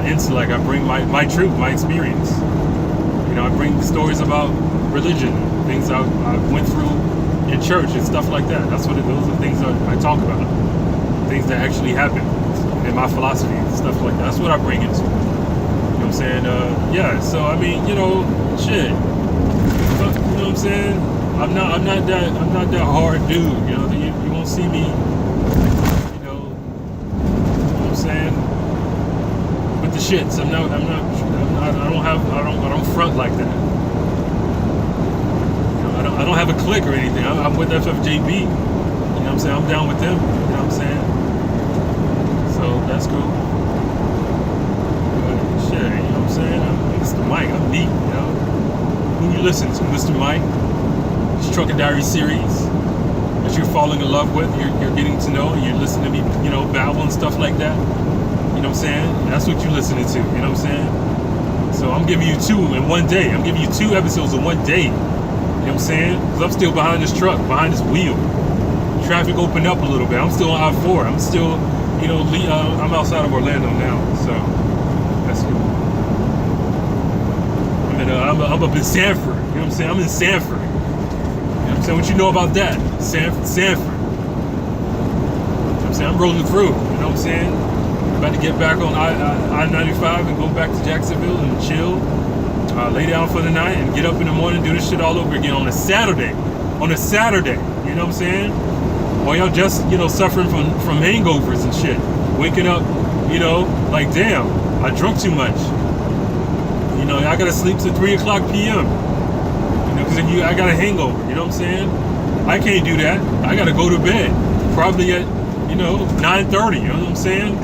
intellect. I bring my truth, my experience. I bring stories about religion, things I went through in church and stuff like that. Those are the things that I talk about. Things that actually happen in my philosophy and stuff like that. That's what I bring into it. You know what I'm saying? Yeah, so I mean, shit. You know what I'm saying? I'm not that hard dude, you won't see me, you know what I'm saying, with the shits. I don't front like that. I don't have a clique or anything. I'm with FFJB. You know what I'm saying? I'm down with them. You know what I'm saying? So that's cool. But shit, you know what I'm saying? I'm Mr. Mike. I'm me, Who you listen to, Mr. Mike? This Trucker Diary series that you're falling in love with, you're getting to know, you're listening to me, babble and stuff like that. You know what I'm saying? That's what you're listening to. You know what I'm saying? So I'm giving you 2 in one day. I'm giving you 2 episodes in one day. You know what I'm saying? Because I'm still behind this truck, behind this wheel. Traffic opened up a little bit. I'm still on I-4. I'm still, I'm outside of Orlando now. So that's cool. I'm up in Sanford. You know what I'm saying? I'm in Sanford. You know what I'm saying? What you know about that? Sanford. You know what I'm saying? I'm rolling through. You know what I'm saying? About to get back on I-95 and go back to Jacksonville and chill. Lay down for the night and get up in the morning, do this shit all over again on a Saturday. You know what I'm saying? While y'all just, suffering from hangovers and shit. Waking up, like, damn, I drunk too much. I gotta sleep till 3 o'clock p.m. Because I got a hangover. You know what I'm saying? I can't do that. I gotta go to bed. Probably at, 9:30. You know what I'm saying?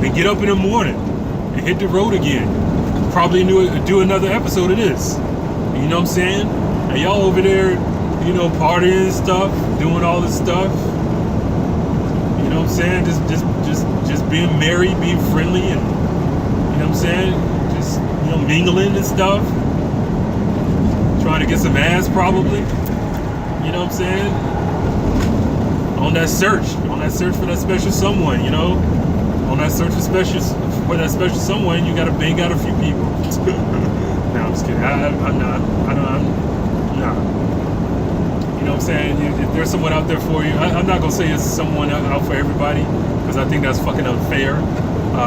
And get up in the morning and hit the road again. Probably do another episode of this. You know what I'm saying? And y'all over there, partying and stuff, doing all this stuff. You know what I'm saying? Just being merry, being friendly, and you know what I'm saying? Just mingling and stuff. Trying to get some ass, probably. You know what I'm saying? On that search for that special someone. On that search for that special someone, you gotta bang out a few people. No, I'm just kidding. I'm not. Nah. You know what I'm saying? If there's someone out there for you, I'm not gonna say it's someone out for everybody, because I think that's fucking unfair.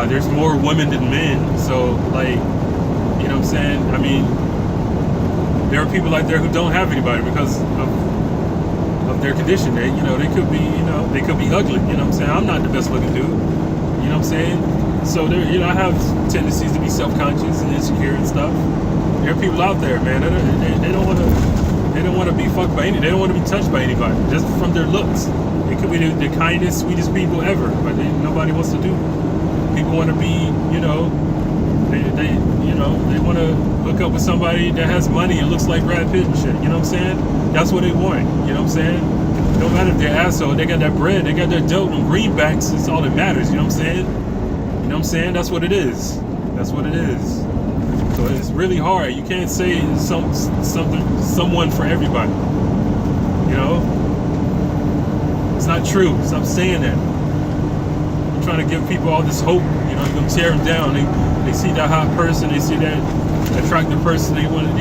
There's more women than men, so like, you know what I'm saying? I mean, there are people out there who don't have anybody because of their condition. They could be, they could be ugly. You know what I'm saying? I'm not the best looking dude. You know what I'm saying? So there, I have tendencies to be self-conscious and insecure and stuff. There are people out there, man. They don't want to. They don't want to be fucked by any. They don't want to be touched by anybody just from their looks. They could be the kindest, sweetest people ever, but nobody wants to do. People want to be, they want to hook up with somebody that has money and looks like Brad Pitt and shit. You know what I'm saying? That's what they want. You know what I'm saying? No matter if they're asshole, they got that bread, they got their dope and greenbacks. It's all that matters. You know what I'm saying? You know what I'm saying? That's what it is. That's what it is. So it's really hard. You can't say someone for everybody. It's not true. Stop saying that. I'm trying to give people all this hope. You're gonna tear them down. They see that hot person. They see that attractive person. They want to,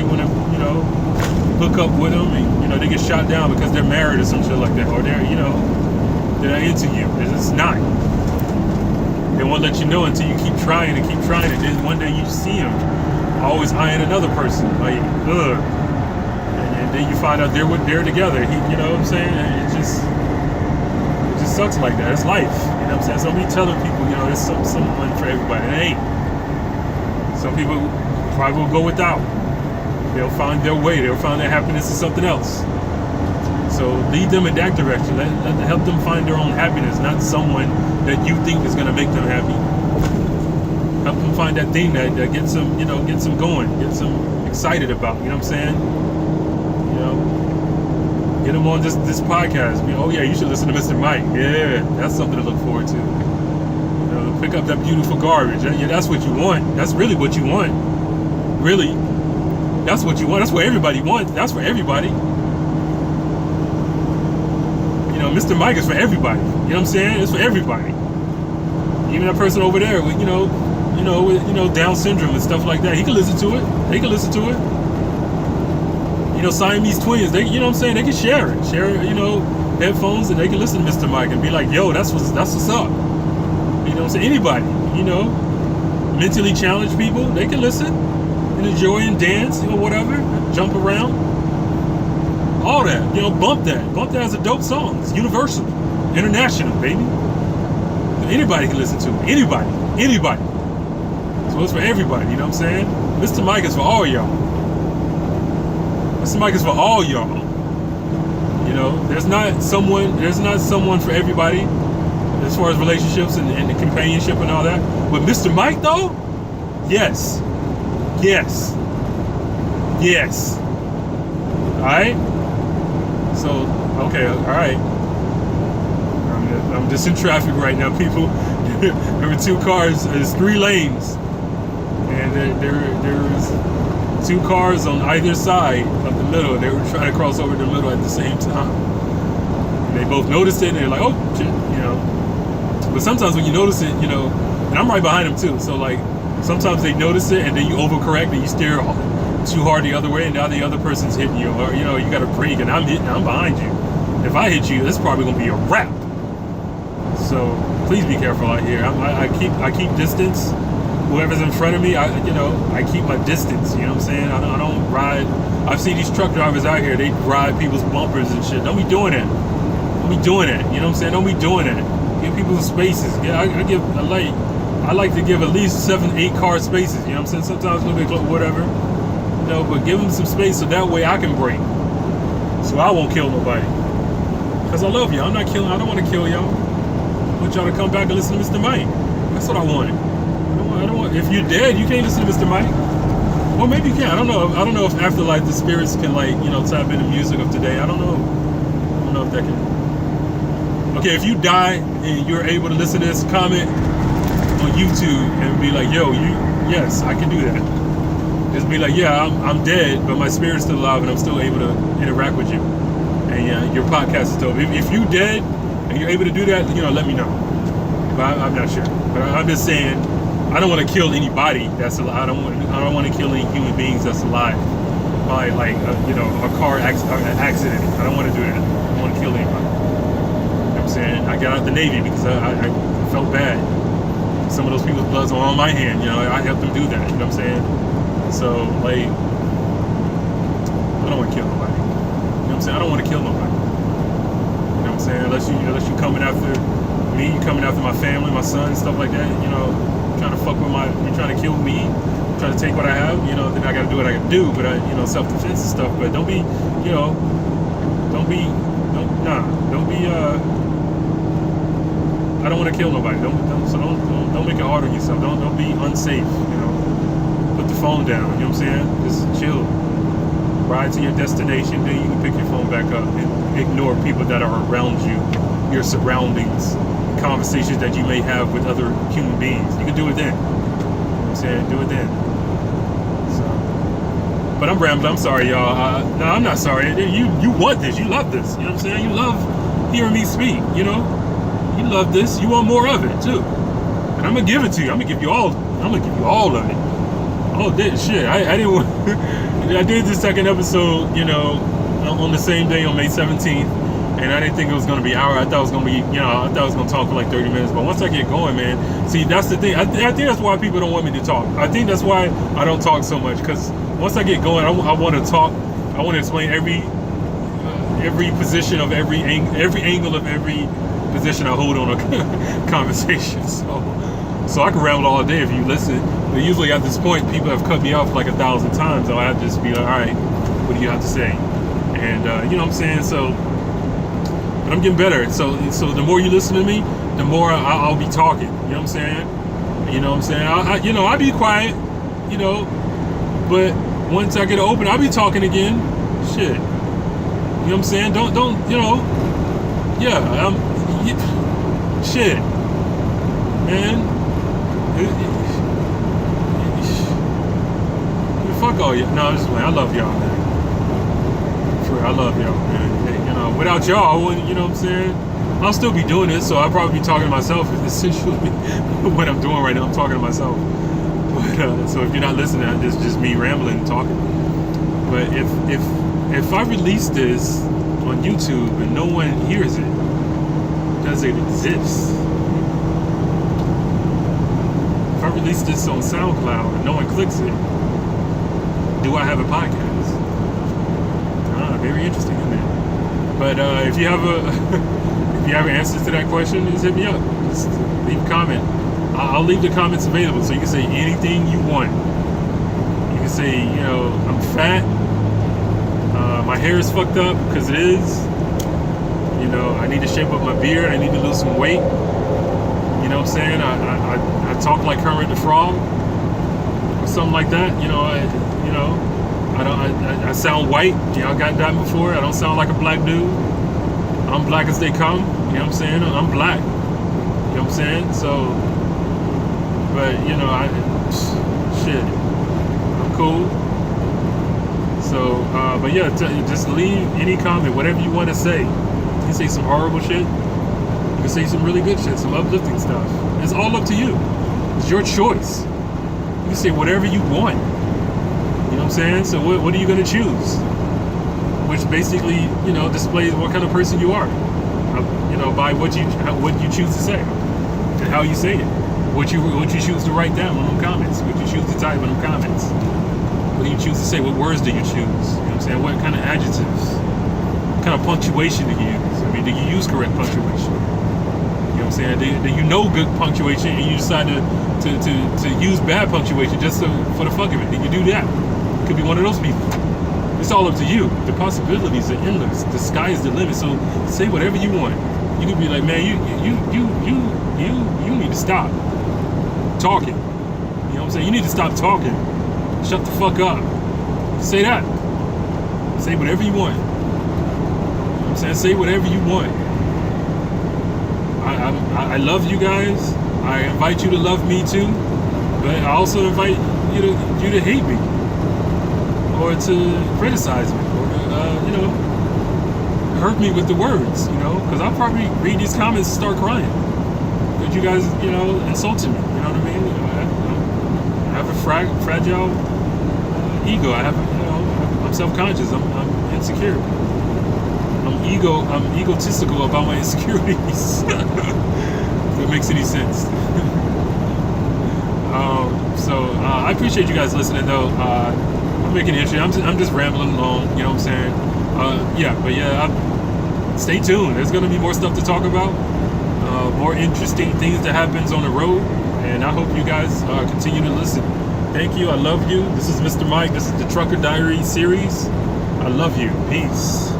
hook up with them, and they get shot down because they're married or some shit like that, or they're not into you. It's just not. They won't let you know until you keep trying, and then one day you see them always eyeing another person, like, ugh. And then you find out they're together. You know what I'm saying? And it just sucks like that. It's life. You know what I'm saying? So me telling people, there's someone for everybody. It ain't. Some people probably will go without. They'll find their way. They'll find their happiness in something else. So lead them in that direction. Help them find their own happiness, not someone that you think is going to make them happy. Help them find that thing that gets them, gets them going, gets them excited about. You know what I'm saying? Get them on this podcast. Oh yeah, you should listen to Mr. Mike. Yeah, that's something to look forward to. Pick up that beautiful garbage. Yeah, that's what you want. That's really what you want. Really. That's what you want. That's what everybody wants. That's for everybody. Mr. Mike is for everybody. You know what I'm saying? It's for everybody. Even that person over there with, with Down syndrome and stuff like that. He can listen to it. They can listen to it. Siamese twins, they, you know what I'm saying, they can share it, headphones, and they can listen to Mr. Mike and be like, yo, that's what's up. You know what I'm saying? Anybody, mentally challenged people, they can listen and enjoy and dance, whatever, jump around, all that, bump that as a dope song. It's universal, international, baby. Anybody can listen to it. Anybody. So it's for everybody, you know what I'm saying? Mr. Mike is for all y'all. Mr. Mike is for all y'all. There's not someone for everybody as far as relationships and the companionship and all that. But Mr. Mike, though, yes. All right? So, okay, all right. I'm just in traffic right now, people. There were 2 cars, there's 3 lanes. And there's 2 cars on either side of the middle. They were trying to cross over the middle at the same time. And they both noticed it, and they're like, oh, shit, But sometimes when you notice it, and I'm right behind them too. So, like, sometimes they notice it, and then you overcorrect, and you steer too hard the other way, and now the other person's hitting you. Or, you got to brake, and I'm behind you. If I hit you, it's probably going to be a wrap. So, please be careful out here. I keep distance. Whoever's in front of me, I keep my distance. You know what I'm saying? I don't ride. I've seen these truck drivers out here. They ride people's bumpers and shit. Don't be doing that. Don't be doing that. You know what I'm saying? Don't be doing that. Give people spaces. Yeah, I like to give at least 7, 8 car spaces. You know what I'm saying? Sometimes a little bit close, whatever. But give them some space so that way I can brake. So I won't kill nobody. Because I love y'all. I don't want to kill y'all. I want y'all to come back and listen to Mr. Mike. That's what I want. I don't want. If you're dead, you can't listen to Mr. Mike. Or maybe you can. I don't know if afterlife the spirits can tap into music of today. I don't know if that can. Okay, if you die and you're able to listen to this, comment on YouTube and be like, yo, yes, I can do that. Just be like, yeah, I'm dead, but my spirit's still alive and I'm still able to interact with you. And yeah, your podcast is dope. If you dead and you're able to do that, let me know. But I'm not sure. But I'm just saying, I don't want to kill anybody that's alive. I don't want to kill any human beings that's alive by a car accident. I don't want to do that. I don't want to kill anybody. You know what I'm saying? I got out the Navy because I felt bad. Some of those people's bloods are on my hand. I helped them do that. You know what I'm saying? So I don't want to kill nobody. You know what I'm saying? I don't want to kill nobody. You know what I'm saying? Unless you coming after me, you coming after my family, my son, stuff like that. Trying to fuck with you're trying to kill me, trying to take what I have. Then I got to do what I got to do. But self-defense and stuff. But don't be. I don't want to kill nobody. Don't make it hard on yourself. Don't be unsafe. Put the phone down. You know what I'm saying? Just chill. Ride to your destination, then you can pick your phone back up and ignore people that are around you, your surroundings, conversations that you may have with other human beings. You can do it then. You know what I'm saying? Do it then. So, but I'm rambling. I'm sorry, y'all. No, I'm not sorry. You want this. You love this. You know what I'm saying? You love hearing me speak. You love this. You want more of it too. And I'm gonna give it to you. I'm gonna give you all of it. Oh, shit. I didn't want. I did the second episode, on the same day on May 17th, and I didn't think it was going to be an hour. I thought it was going to be, I thought I was going to talk for like 30 minutes. But once I get going, man, see, that's the thing. I think that's why people don't want me to talk. I think that's why I don't talk so much, because once I get going, I want to talk. I want to explain every position of every angle of every position I hold on a conversation. So I can ramble all day if you listen. But usually at this point, people have cut me off like 1,000 times. So I have to just be like, all right, what do you have to say? And you know what I'm saying? So, but I'm getting better. So the more you listen to me, the more I'll be talking. You know what I'm saying? You know what I'm saying? I'll be quiet. But once I get open, I'll be talking again. Shit. You know what I'm saying? Don't. Yeah. Shit. Man. Fuck all y'all. No, I'm just playing. I love y'all, man. For real, I love y'all, man. Without y'all, I wouldn't, you know what I'm saying? I'll still be doing this, so I'll probably be talking to myself. Essentially, what I'm doing right now, I'm talking to myself. But so if you're not listening, it's just me rambling and talking. But if if I release this on YouTube and no one hears it, does it exist? If I release this on SoundCloud and no one clicks it, do I have a podcast? Very interesting, isn't it? But if you have if you have answers to that question, just hit me up. Just leave a comment. I'll leave the comments available, so you can say anything you want. You can say, you know, I'm fat. My hair is fucked up, because it is. You know, I need to shape up my beard. I need to lose some weight. You know what I'm saying? I talk like Kermit the Frog, or something like that. You know, I sound white. Y'all got that before. I don't sound like a black dude. I'm black as they come. You know what I'm saying? I'm black. You know what I'm saying? So, but you know, shit, I'm cool. So, but yeah, just leave any comment, whatever you want to say. You can say some horrible shit. You can say some really good shit, some uplifting stuff. It's all up to you. It's your choice. You can say whatever you want. You know what I'm saying? So what are you going to choose? Which basically, you know, displays what kind of person you are. You know, by what you choose to say and how you say it. What you choose to write down on them comments. What you choose to type on them comments. What do you choose to say? What words do you choose? You know what I'm saying? What kind of adjectives? What kind of punctuation do you use? I mean, do you use correct punctuation? You know what I'm saying? Do you know good punctuation and you decide to use bad punctuation just for the fuck of it? Do you do that? Could be one of those people. It's all up to you. The possibilities are endless. The sky is the limit. So say whatever you want. You could be like, man, you need to stop talking. You know what I'm saying? You need to stop talking. Shut the fuck up. Say that. Say whatever you want. You know what I'm saying? Say whatever you want. I love you guys. I invite you to love me too. But I also invite you to hate me. Or to criticize me. Or to, you know, hurt me with the words. You know? Because I'll probably read these comments and start crying. Because you guys, you know, insulted me. You know what I mean? I have a fragile ego. I have, you know, I'm self-conscious. I'm insecure. I'm egotistical about my insecurities. If it makes any sense. So I appreciate you guys listening, though. I'm making history. I'm just rambling along. You know what I'm saying? Stay tuned. There's gonna be more stuff to talk about. More interesting things that happens on the road, and I hope you guys continue to listen. Thank you. I love you. This is Mr. Mike. This is the Trucker Diary series. I love you. Peace.